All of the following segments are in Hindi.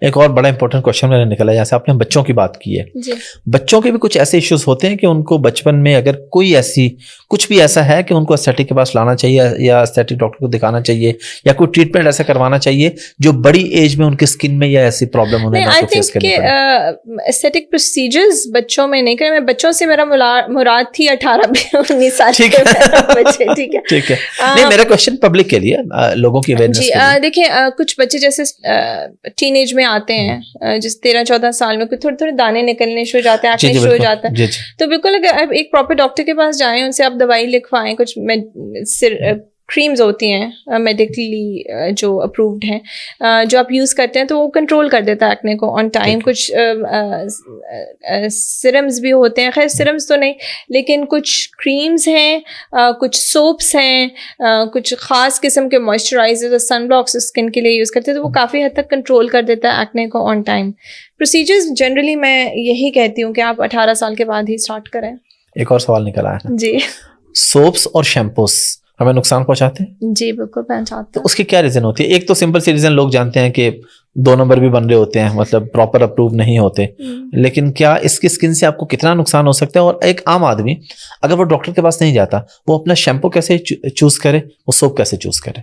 एक और बड़ा इंपॉर्टेंट क्वेश्चन मेरा निकला, जैसे आपने बच्चों की बात की है जी। बच्चों के भी कुछ ऐसे इश्यूज होते हैं कि उनको बचपन में अगर कोई ऐसी कुछ भी ऐसा है कि उनको एस्थेटिक के पास लाना चाहिए या एस्थेटिक डॉक्टर को दिखाना चाहिए या कोई ट्रीटमेंट ऐसा करवाना चाहिए जो बड़ी एज में उनके स्किन में या ऐसी प्रॉब्लम होने ना तो फेस करनी पड़े? एस्थेटिक प्रोसीजर्स बच्चों में नहीं करें। मैं बच्चों से मेरा मुराद थी 18-19 साल के बच्चे। ठीक है, ठीक है। नहीं, मेरा क्वेश्चन पब्लिक के लिए, लोगों की अवेयरनेस जी। के लिए। देखिए, कुछ बच्चे जैसे टीनेज में आते हैं, जिस 13-14 साल में थोड़े थोड़े दाने निकलने शुरू हो जाते हैं, एक्ने शुरू हो जाता है, तो बिल्कुल अगर आप एक प्रॉपर डॉक्टर के पास जाएं, उनसे आप दवाई लिखवाएं, कुछ क्रीम्स होती हैं मेडिकली जो अप्रूव्ड हैं, जो आप यूज़ करते हैं, तो वो कंट्रोल कर देता है एक्ने को ऑन टाइम। कुछ सिरम्स भी होते हैं, खैर सिरम्स तो नहीं, लेकिन कुछ क्रीम्स हैं, कुछ सोप्स हैं, कुछ ख़ास किस्म के मॉइस्चराइजर, सनब्लॉक्स स्किन के लिए यूज़ करते हैं, तो वो काफ़ी हद तक कंट्रोल कर देता है एक्ने को ऑन टाइम। प्रोसीजर्स जनरली मैं यही कहती हूँ कि आप 18 साल के बाद ही स्टार्ट करें। एक और सवाल निकला है जी। सोप्स और शैम्पूस हमें नुकसान पहुंचाते हैं? जी बिल्कुल पहुंचाते हैं। तो उसकी क्या रीजन होती है? एक तो सिंपल सी रीजन लोग जानते हैं कि 2 नंबर भी बन रहे होते हैं, मतलब प्रॉपर अप्रूव नहीं होते, लेकिन क्या इसकी स्किन से आपको कितना नुकसान हो सकता है? और एक आम आदमी अगर वो डॉक्टर के पास नहीं जाता, वो अपना शैम्पू कैसे चूज करे, वो सोप कैसे चूज करे?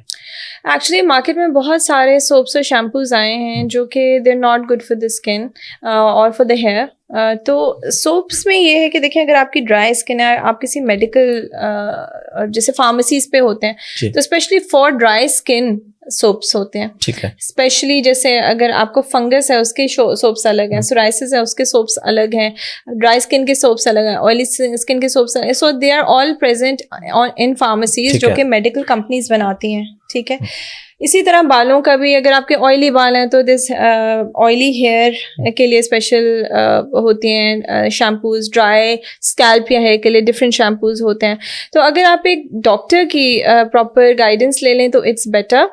एक्चुअली मार्केट में बहुत सारे सोप्स और शैम्पूज आए हैं जो कि they are not good for the skin और फॉर द हेयर। तो सोप्स में ये है कि देखिए, अगर आपकी ड्राई स्किन है, आप किसी मेडिकल जैसे फार्मेसीज पे होते हैं, तो specially for dry skin soaps होते हैं। ठीक है। स्पेशली जैसे अगर आपको फंगस है, उसके सोप्स अलग हैं, सोराइसिस है, उसके सोप्स अलग हैं, ड्राई स्किन के सोप्स अलग हैं, ऑयली स्किन के सोप्स अलग हैं। So they are all present in pharmacies जो कि मेडिकल कंपनीज बनाती हैं। ठीक है। इसी तरह बालों का भी, अगर आपके ऑयली बाल हैं तो दिस ऑयली हेयर के लिए स्पेशल होती हैं शैम्पूज, ड्राई स्कैल्प या हेयर के लिए डिफरेंट शैम्पूज होते हैं। तो अगर आप एक डॉक्टर की प्रॉपर गाइडेंस ले लें तो इट्स बेटर।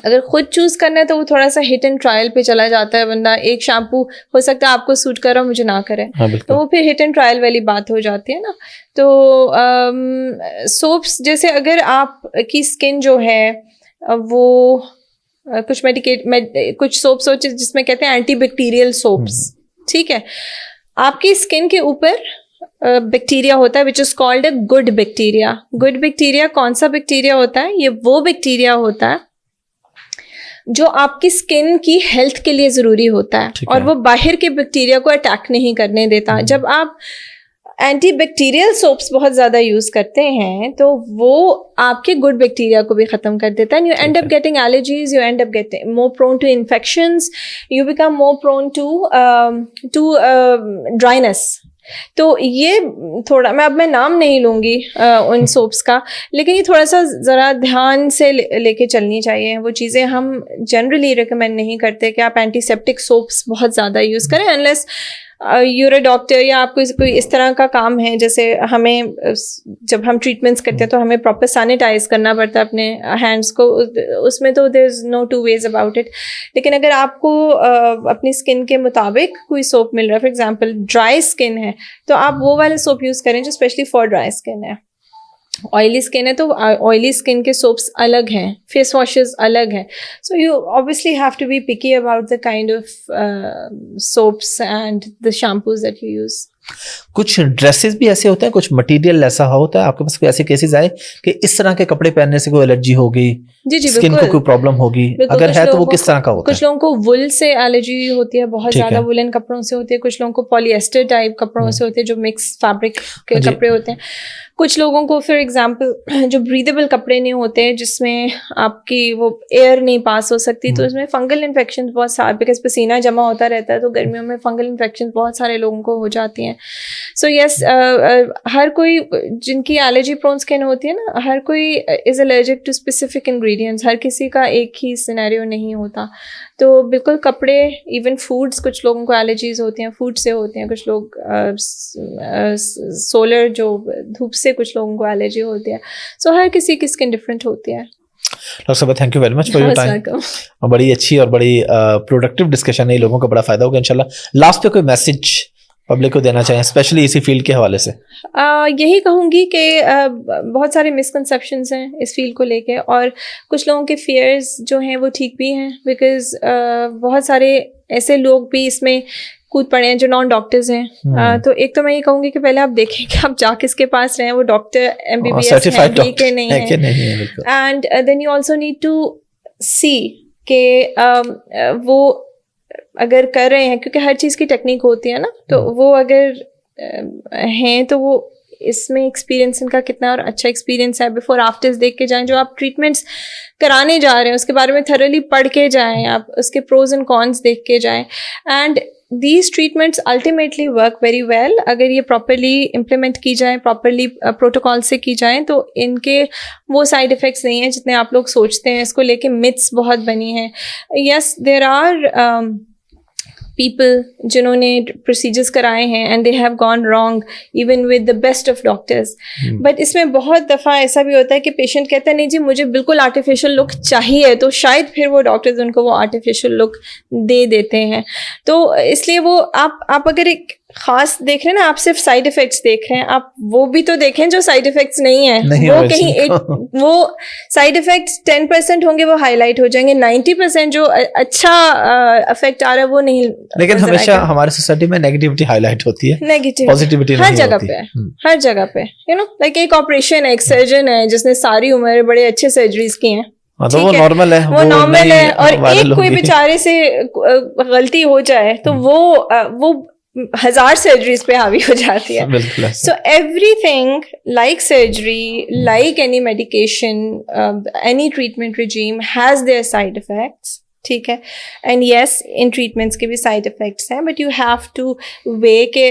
अगर खुद चूज करना है तो वो थोड़ा सा हिट एंड ट्रायल पे चला जाता है, वरना एक शैम्पू हो सकता है आपको सूट करे और मुझे ना करे, तो वो फिर हिट एंड ट्रायल वाली बात हो जाती है ना। तो सोप्स जैसे अगर आप की स्किन जो है वो कुछ सोप्स होते हैं जिसमें कहते हैं एंटीबैक्टीरियल सोप्स। ठीक है। आपकी स्किन के ऊपर बैक्टीरिया होता है which is called a good bacteria. Good bacteria कौन सा बैक्टीरिया होता है? ये वो बैक्टीरिया होता है जो आपकी स्किन की हेल्थ के लिए ज़रूरी होता है, और वो बाहर के बैक्टीरिया को अटैक नहीं करने देता। जब आप एंटीबैक्टीरियल सोप्स बहुत ज़्यादा यूज़ करते हैं तो वो आपके गुड बैक्टीरिया को भी ख़त्म कर देता है। You end up getting allergies, you end up getting more prone to infections, you become more prone to dryness. तो ये थोड़ा, मैं नाम नहीं लूँगी उन सोप्स का, लेकिन ये थोड़ा सा ज़रा ध्यान से लेके चलनी चाहिए। वो चीज़ें हम जनरली रिकमेंड नहीं करते कि आप एंटीसेप्टिक सोप्स बहुत ज़्यादा यूज़ करें, अनलेस यूर अ डॉक्टर या आपको कोई इस तरह का काम है। जैसे हमें जब हम ट्रीटमेंट्स करते हैं तो हमें प्रॉपर सैनिटाइज करना पड़ता है अपने हैंड्स को, उसमें तो there is no two ways about it. लेकिन अगर आपको अपनी स्किन के मुताबिक कोई सोप मिल रहा है, फॉर एग्जांपल ड्राई स्किन है, तो आप वो वाले सोप यूज़ करें जो स्पेशली फॉर ड्राई स्किन है। ऑयली स्किन है तो ऑयली स्किन के सोप्स अलग हैं, फेस वॉशेस अलग हैं। So you obviously have to be picky about the kind of soaps and the shampoos that you use. कुछ ड्रेसेस भी ऐसे होते हैं, कुछ मटेरियल ऐसा होता है आपके पास कोई ऐसे केसेस आए कि इस तरह के कपड़े पहनने से कोई एलर्जी हो गई, स्किन को कोई प्रॉब्लम होगी? अगर है तो वो किस तरह का होता है? कुछ लोगों को वुल से एलर्जी होती है, बहुत ज्यादा वुलन कपड़ों से होती है। कुछ लोगों को पॉलिएस्टर टाइप कपड़ों से होती है, जो मिक्स फैब्रिक के कपड़े होते हैं। कुछ लोगों को फॉर एग्जांपल जो ब्रीदेबल कपड़े नहीं होते, जिसमें आपकी वो एयर नहीं पास हो सकती, तो इसमें फंगल इन्फेक्शन बहुत सारे, बिकॉज पसीना जमा होता रहता है, तो गर्मियों में फंगल इन्फेक्शन बहुत सारे लोगों को हो जाती हैं। सो यस, हर कोई जिनकी एलर्जी प्रोन स्किन होती है ना, हर कोई is allergic to specific ingredients. हर किसी का एक ही सिनेरियो नहीं होता। तो बिल्कुल कपड़े, इवन फूड्स, कुछ लोगों को एलर्जीज होती हैं, फूड से होती हैं, कुछ लोग सोलर जो धूप से, कुछ लोगों को एलर्जी होती है। सो हर किसी की स्किन डिफरेंट होती है। डॉक्टर साहब, thank you very much for your time. बड़ी अच्छी और बड़ी प्रोडक्टिव डिस्कशन है, लोगों को बड़ा फायदा होगा इंशाल्लाह। लास्ट पे कोई मैसेज पब्लिक को देना चाहिए, स्पेशली इसी फील्ड के हवाले से? यही कहूँगी कि बहुत सारे मिसकंसेप्शंस हैं इस फील्ड को लेके, और कुछ लोगों के फियर्स जो हैं वो ठीक भी हैं, बिकॉज बहुत सारे ऐसे लोग भी इसमें कूद पड़े हैं जो नॉन डॉक्टर्स हैं। तो एक तो मैं ये कहूँगी कि पहले आप देखें कि आप जा किसके पास रहे हैं, वो डॉक्टर MBBS है भी कि नहीं है, and then you also need to see कि वो अगर कर रहे हैं, क्योंकि हर चीज़ की टेक्निक होती है ना, तो वो अगर हैं तो वो इसमें एक्सपीरियंस इनका कितना और अच्छा एक्सपीरियंस है, बिफोर आफ्टर्स देख के जाएं। जो आप ट्रीटमेंट्स कराने जा रहे हैं उसके बारे में थरली पढ़ के जाएं, आप उसके प्रोज एंड कॉन्स देख के जाएं, and these treatments ultimately work very well अगर ये properly implement की जाए, properly protocol से की जाए, तो इनके वो side effects नहीं हैं जितने आप लोग सोचते हैं। इसको लेके myths बहुत बनी हैं। Yes, there are people जिन्होंने procedures कराए हैं and they have gone wrong even with the best of doctors, but इसमें बहुत दफ़ा ऐसा भी होता है कि patient कहता है नहीं जी मुझे बिल्कुल artificial look चाहिए, तो शायद फिर वो doctors उनको वो artificial look दे देते हैं। तो इसलिए वो आप अगर एक खास देख रहे हैं ना, आप सिर्फ साइड इफेक्ट्स देख रहे हैं, आप वो भी तो देखें जो साइड इफेक्ट्स नहीं है। वो कहीं एक वो साइड इफेक्ट्स 10% होंगे वो हाईलाइट हो जाएंगे, 90% जो अच्छा इफेक्ट आ रहा है वो नहीं। लेकिन हमेशा हमारी सोसाइटी में नेगेटिविटी हाईलाइट होती है, नेगेटिव पॉजिटिविटी हर जगह पे, हर जगह पे। यू नो लाइक एक ऑपरेशन है, एक सर्जन है जिसने सारी उम्र बड़े अच्छे सर्जरीज की हैं, तो वो नॉर्मल है, वो नॉर्मल है, और एक कोई बेचारे से गलती हो जाए तो वो 1000 सर्जरीज पे हावी हो जाती है। So everything like surgery, like any medication, any treatment regime has their side effects, ठीक है। एंड यस, इन ट्रीटमेंट्स के भी साइड इफेक्ट्स हैं, but you have two way के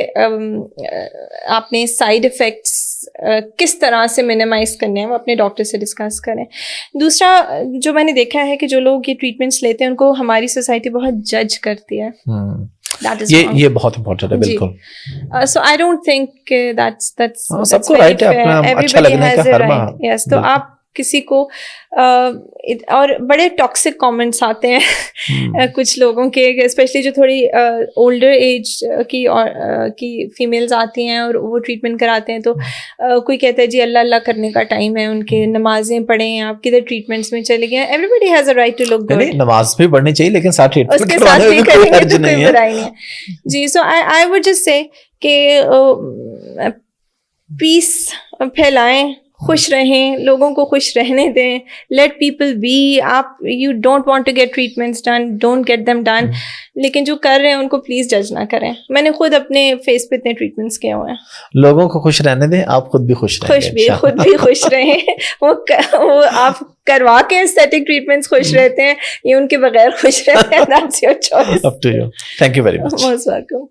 आपने साइड इफेक्ट्स किस तरह से मिनिमाइज करने हैं वो अपने डॉक्टर से डिस्कस करें। दूसरा जो मैंने देखा है कि जो लोग ये ट्रीटमेंट्स लेते हैं उनको हमारी सोसाइटी बहुत जज करती है। ये बहुत इम्पोर्टेंट है, बिल्कुल। सो आई डोंट थिंक दैट्स सबको राइट है अपना अच्छा लगने का, हर बार। यस, तो आप किसी को और बड़े टॉक्सिक कमेंट्स आते हैं कुछ लोगों के, स्पेशली जो थोड़ी ओल्डर एज की फीमेल्स आती हैं और वो ट्रीटमेंट कराते हैं, तो कोई कहता है जी अल्लाह अल्लाह करने का टाइम है, उनके नमाजें पढ़ें, आप किधर ट्रीटमेंट्स में चले गए। Everybody has a right to look good, नमाज भी पढ़नी चाहिए लेकिन साथ ट्रीटमेंट उसके साथ भी करेंगे तो कोई बुराई नहीं है जी। सो आई वुड जस्ट से कि पीस फैलाएं, खुश रहें, लोगों को खुश रहने दें, लेट पीपल बी। आप you don't want to get treatments done, don't get them done, लेकिन जो कर रहे हैं उनको प्लीज जज ना करें। मैंने खुद अपने फेस पे इतने ट्रीटमेंट्स किए हुए हैं। लोगों को खुश रहने दें, आप खुद भी खुश रहें, खुद भी खुश रहें। वो आप करवा के एस्थेटिक ट्रीटमेंट्स खुश रहते हैं, ये उनके बगैर खुश रहते हैं, that's your choice. Up to you. Thank you very much. Most welcome.